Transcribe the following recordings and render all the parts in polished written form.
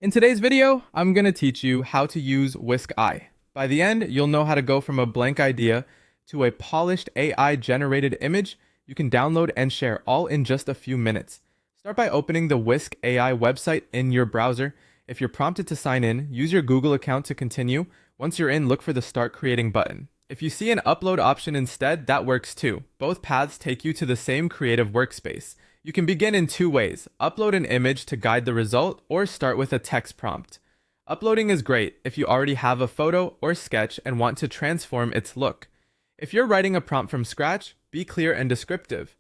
In today's video, I'm going to teach you how to use Whisk Ai. By the end, you'll know how to go from a blank idea to a polished AI-generated image you can download and share all in just a few minutes. Start by opening the Whisk AI website in your browser. If you're prompted to sign in, use your Google account to continue. Once you're in, look for the Start Creating button. If you see an upload option instead, that works too. Both paths take you to the same creative workspace. You can begin in two ways: upload an image to guide the result, or start with a text prompt. Uploading is great if you already have a photo or sketch and want to transform its look. If you're writing a prompt from scratch, be clear and descriptive.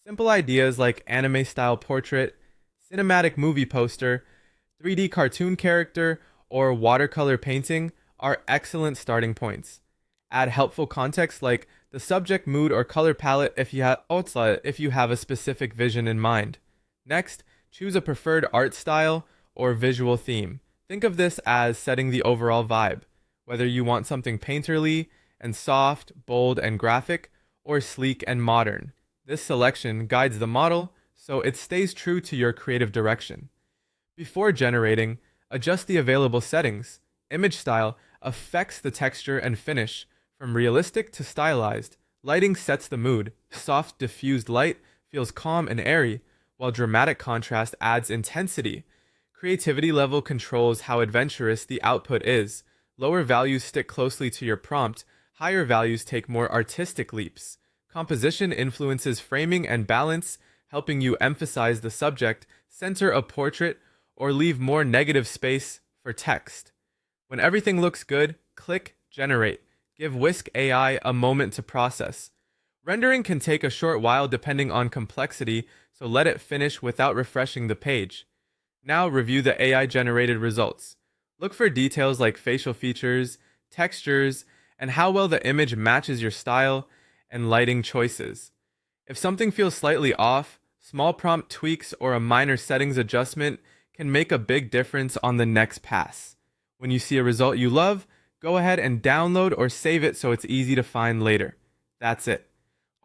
Simple ideas like anime-style portrait, cinematic movie poster, 3D cartoon character, or watercolor painting are excellent starting points. Add helpful context like the subject, mood, or color palette if you have a specific vision in mind. Next, choose a preferred art style or visual theme. Think of this as setting the overall vibe, whether you want something painterly and soft, bold and graphic, or sleek and modern. This selection guides the model so it stays true to your creative direction. Before generating, adjust the available settings. Image style affects the texture and finish. From realistic to stylized, lighting sets the mood. Soft, diffused light feels calm and airy, while dramatic contrast adds intensity. Creativity level controls how adventurous the output is. Lower values stick closely to your prompt, higher values take more artistic leaps. Composition influences framing and balance, helping you emphasize the subject, center a portrait, or leave more negative space for text. When everything looks good, click Generate. Give Whisk AI a moment to process. Rendering can take a short while depending on complexity, so let it finish without refreshing the page. Now review the AI-generated results. Look for details like facial features, textures, and how well the image matches your style and lighting choices. If something feels slightly off, small prompt tweaks or a minor settings adjustment can make a big difference on the next pass. When you see a result you love, go ahead and download or save it so it's easy to find later. That's it.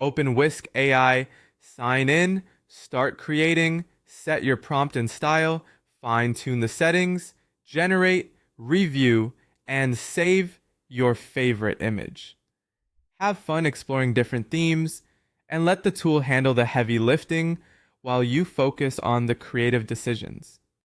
Open Whisk AI, sign in, start creating, set your prompt and style, fine-tune the settings, generate, review, and save your favorite image. Have fun exploring different themes, and let the tool handle the heavy lifting while you focus on the creative decisions.